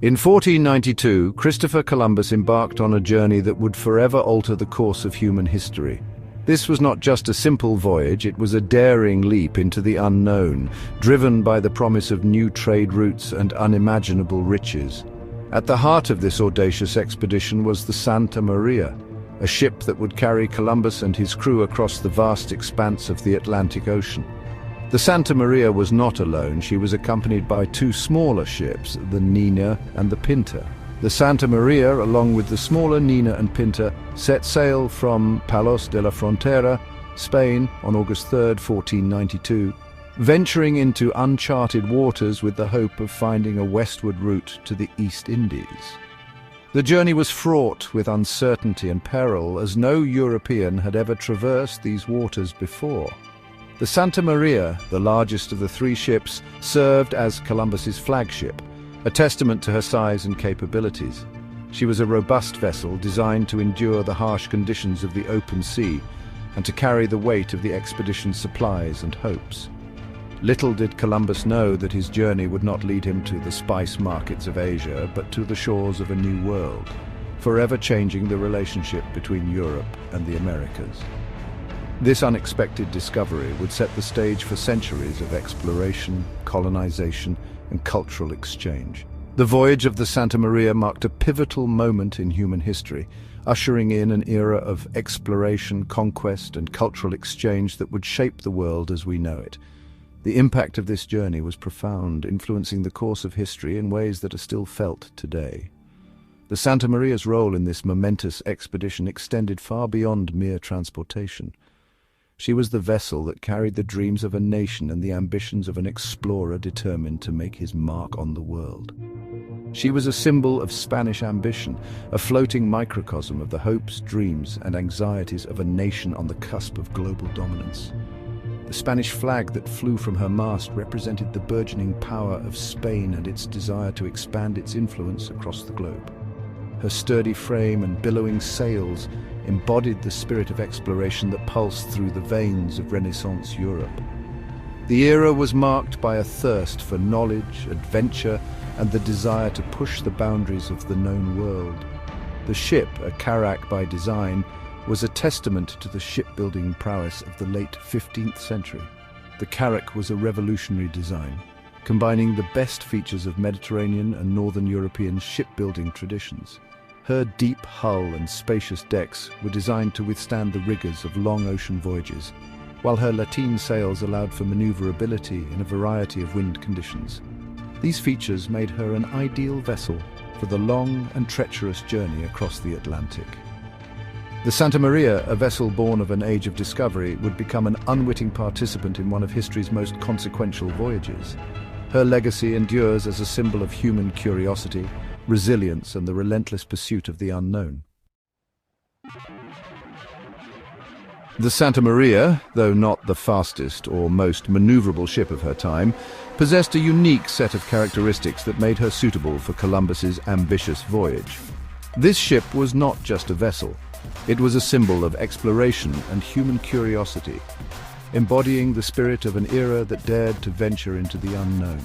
In 1492, Christopher Columbus embarked on a journey that would forever alter the course of human history. This was not just a simple voyage, it was a daring leap into the unknown, driven by the promise of new trade routes and unimaginable riches. At the heart of this audacious expedition was the Santa Maria, a ship that would carry Columbus and his crew across the vast expanse of the Atlantic Ocean. The Santa Maria was not alone. She was accompanied by two smaller ships, the Nina and the Pinta. The Santa Maria, along with the smaller Nina and Pinta, set sail from Palos de la Frontera, Spain, on August 3, 1492, venturing into uncharted waters with the hope of finding a westward route to the East Indies. The journey was fraught with uncertainty and peril, as no European had ever traversed these waters before. The Santa Maria, the largest of the three ships, served as Columbus's flagship, a testament to her size and capabilities. She was a robust vessel designed to endure the harsh conditions of the open sea and to carry the weight of the expedition's supplies and hopes. Little did Columbus know that his journey would not lead him to the spice markets of Asia, but to the shores of a new world, forever changing the relationship between Europe and the Americas. This unexpected discovery would set the stage for centuries of exploration, colonization, and cultural exchange. The voyage of the Santa Maria marked a pivotal moment in human history, ushering in an era of exploration, conquest, and cultural exchange that would shape the world as we know it. The impact of this journey was profound, influencing the course of history in ways that are still felt today. The Santa Maria's role in this momentous expedition extended far beyond mere transportation. She was the vessel that carried the dreams of a nation and the ambitions of an explorer determined to make his mark on the world. She was a symbol of Spanish ambition, a floating microcosm of the hopes, dreams, and anxieties of a nation on the cusp of global dominance. The Spanish flag that flew from her mast represented the burgeoning power of Spain and its desire to expand its influence across the globe. Her sturdy frame and billowing sails embodied the spirit of exploration that pulsed through the veins of Renaissance Europe. The era was marked by a thirst for knowledge, adventure, and the desire to push the boundaries of the known world. The ship, a carrack by design, was a testament to the shipbuilding prowess of the late 15th century. The carrack was a revolutionary design, combining the best features of Mediterranean and Northern European shipbuilding traditions. Her deep hull and spacious decks were designed to withstand the rigors of long ocean voyages, while her lateen sails allowed for maneuverability in a variety of wind conditions. These features made her an ideal vessel for the long and treacherous journey across the Atlantic. The Santa Maria, a vessel born of an age of discovery, would become an unwitting participant in one of history's most consequential voyages. Her legacy endures as a symbol of human curiosity, resilience, and the relentless pursuit of the unknown. The Santa Maria, though not the fastest or most maneuverable ship of her time, possessed a unique set of characteristics that made her suitable for Columbus's ambitious voyage. This ship was not just a vessel. It was a symbol of exploration and human curiosity, embodying the spirit of an era that dared to venture into the unknown.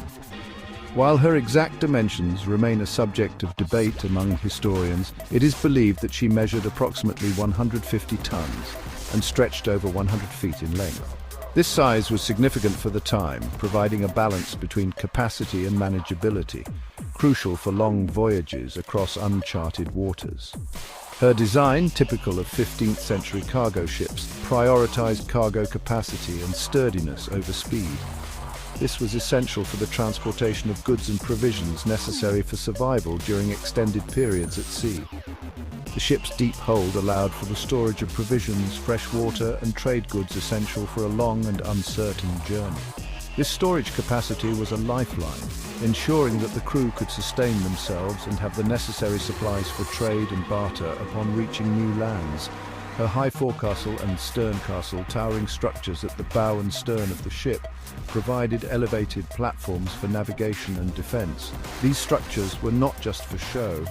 While her exact dimensions remain a subject of debate among historians, it is believed that she measured approximately 150 tons and stretched over 100 feet in length. This size was significant for the time, providing a balance between capacity and manageability, crucial for long voyages across uncharted waters. Her design, typical of 15th century cargo ships, prioritized cargo capacity and sturdiness over speed. This was essential for the transportation of goods and provisions necessary for survival during extended periods at sea. The ship's deep hold allowed for the storage of provisions, fresh water, and trade goods essential for a long and uncertain journey. This storage capacity was a lifeline, ensuring that the crew could sustain themselves and have the necessary supplies for trade and barter upon reaching new lands. Her high forecastle and stern castle, towering structures at the bow and stern of the ship, provided elevated platforms for navigation and defense. These structures were not just for show.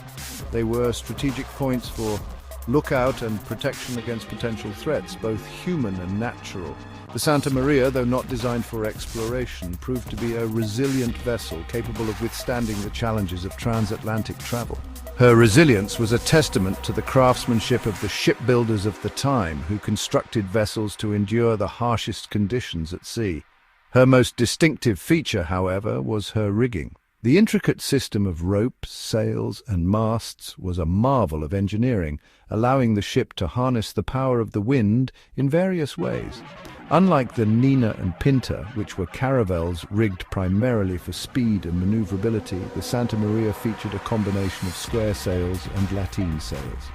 They were strategic points for lookout and protection against potential threats, both human and natural. The Santa Maria, though not designed for exploration, proved to be a resilient vessel capable of withstanding the challenges of transatlantic travel. Her resilience was a testament to the craftsmanship of the shipbuilders of the time, who constructed vessels to endure the harshest conditions at sea. Her most distinctive feature, however, was her rigging. The intricate system of ropes, sails, and masts was a marvel of engineering, allowing the ship to harness the power of the wind in various ways. Unlike the Nina and Pinta, which were caravels rigged primarily for speed and maneuverability, the Santa Maria featured a combination of square sails and lateen sails.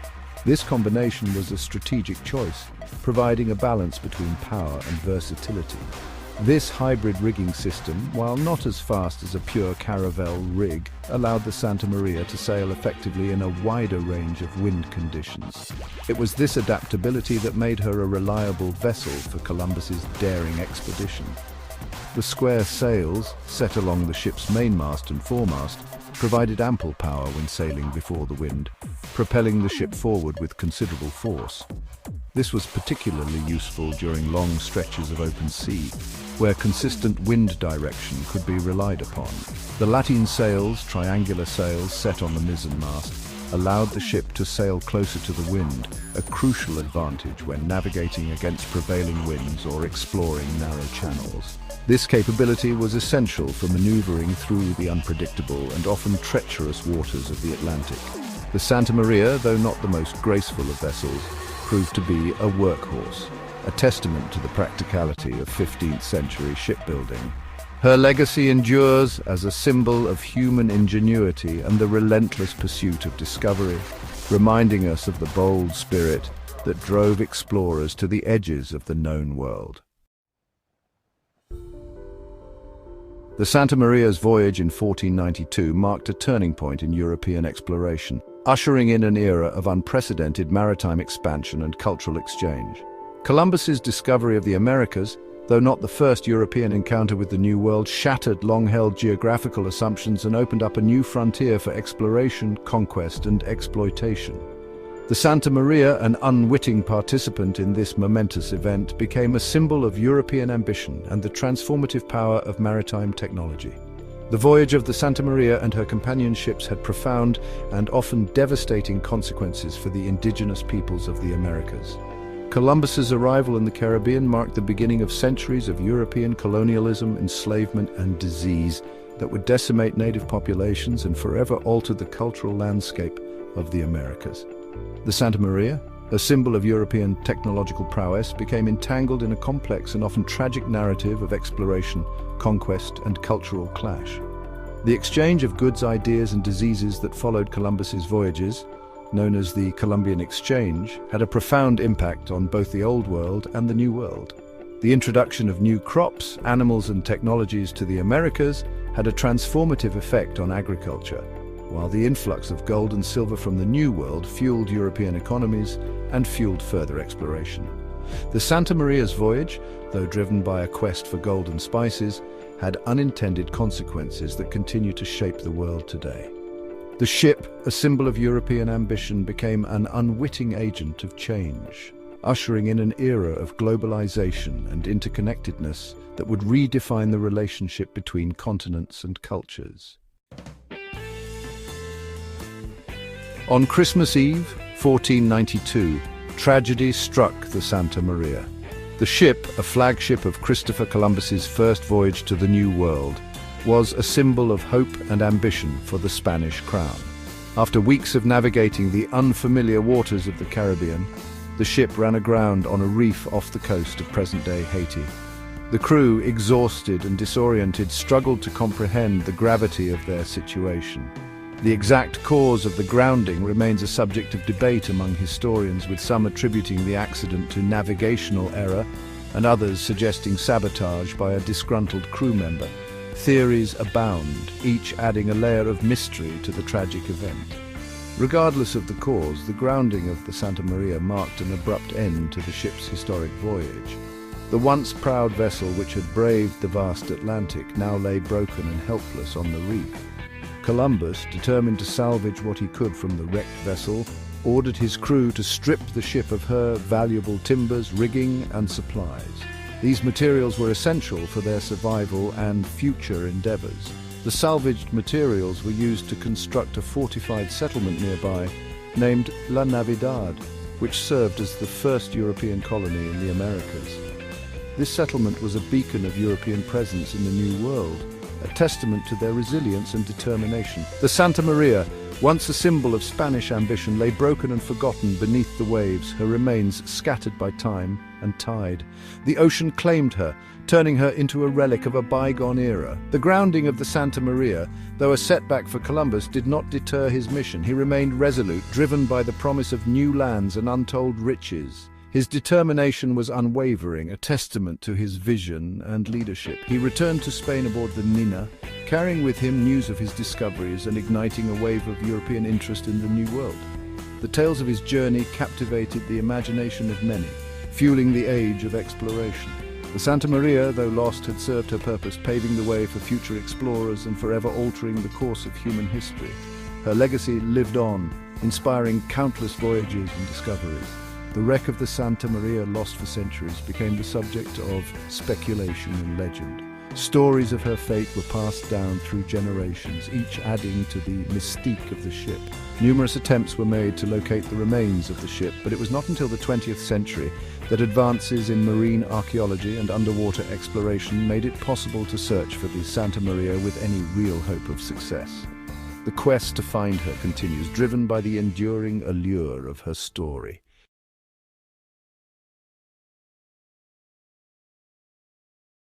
This combination was a strategic choice, providing a balance between power and versatility. This hybrid rigging system, while not as fast as a pure caravel rig, allowed the Santa Maria to sail effectively in a wider range of wind conditions. It was this adaptability that made her a reliable vessel for Columbus's daring expedition. The square sails, set along the ship's mainmast and foremast, provided ample power when sailing before the wind, propelling the ship forward with considerable force. This was particularly useful during long stretches of open sea, where consistent wind direction could be relied upon. The lateen sails, triangular sails set on the mizzenmast, allowed the ship to sail closer to the wind, a crucial advantage when navigating against prevailing winds or exploring narrow channels. This capability was essential for maneuvering through the unpredictable and often treacherous waters of the Atlantic. The Santa Maria, though not the most graceful of vessels, proved to be a workhorse, a testament to the practicality of 15th century shipbuilding. Her legacy endures as a symbol of human ingenuity and the relentless pursuit of discovery, reminding us of the bold spirit that drove explorers to the edges of the known world. The Santa Maria's voyage in 1492 marked a turning point in European exploration, ushering in an era of unprecedented maritime expansion and cultural exchange. Columbus's discovery of the Americas, though not the first European encounter with the New World, shattered long-held geographical assumptions and opened up a new frontier for exploration, conquest, and exploitation. The Santa Maria, an unwitting participant in this momentous event, became a symbol of European ambition and the transformative power of maritime technology. The voyage of the Santa Maria and her companion ships had profound and often devastating consequences for the indigenous peoples of the Americas. Columbus's arrival in the Caribbean marked the beginning of centuries of European colonialism, enslavement, and disease that would decimate native populations and forever alter the cultural landscape of the Americas. The Santa Maria, a symbol of European technological prowess, became entangled in a complex and often tragic narrative of exploration, conquest, and cultural clash. The exchange of goods, ideas, and diseases that followed Columbus's voyages, known as the Columbian Exchange, had a profound impact on both the Old World and the New World. The introduction of new crops, animals, and technologies to the Americas had a transformative effect on agriculture, while the influx of gold and silver from the New World fueled European economies and fueled further exploration. The Santa Maria's voyage, though driven by a quest for gold and spices, had unintended consequences that continue to shape the world today. The ship, a symbol of European ambition, became an unwitting agent of change, ushering in an era of globalization and interconnectedness that would redefine the relationship between continents and cultures. On Christmas Eve, 1492, tragedy struck the Santa Maria. The ship, a flagship of Christopher Columbus's first voyage to the New World, was a symbol of hope and ambition for the Spanish crown. After weeks of navigating the unfamiliar waters of the Caribbean, the ship ran aground on a reef off the coast of present-day Haiti. The crew, exhausted and disoriented, struggled to comprehend the gravity of their situation. The exact cause of the grounding remains a subject of debate among historians, with some attributing the accident to navigational error and others suggesting sabotage by a disgruntled crew member. Theories abound, each adding a layer of mystery to the tragic event. Regardless of the cause, the grounding of the Santa Maria marked an abrupt end to the ship's historic voyage. The once proud vessel, which had braved the vast Atlantic, now lay broken and helpless on the reef. Columbus, determined to salvage what he could from the wrecked vessel, ordered his crew to strip the ship of her valuable timbers, rigging, and supplies. These materials were essential for their survival and future endeavors. The salvaged materials were used to construct a fortified settlement nearby, named La Navidad, which served as the first European colony in the Americas. This settlement was a beacon of European presence in the New World, a testament to their resilience and determination. The Santa Maria, once a symbol of Spanish ambition, lay broken and forgotten beneath the waves, her remains scattered by time and tide. The ocean claimed her, turning her into a relic of a bygone era. The grounding of the Santa Maria, though a setback for Columbus, did not deter his mission. He remained resolute, driven by the promise of new lands and untold riches. His determination was unwavering, a testament to his vision and leadership. He returned to Spain aboard the Nina, carrying with him news of his discoveries and igniting a wave of European interest in the New World. The tales of his journey captivated the imagination of many, fueling the age of exploration. The Santa Maria, though lost, had served her purpose, paving the way for future explorers and forever altering the course of human history. Her legacy lived on, inspiring countless voyages and discoveries. The wreck of the Santa Maria, lost for centuries, became the subject of speculation and legend. Stories of her fate were passed down through generations, each adding to the mystique of the ship. Numerous attempts were made to locate the remains of the ship, but it was not until the 20th century that advances in marine archaeology and underwater exploration made it possible to search for the Santa Maria with any real hope of success. The quest to find her continues, driven by the enduring allure of her story.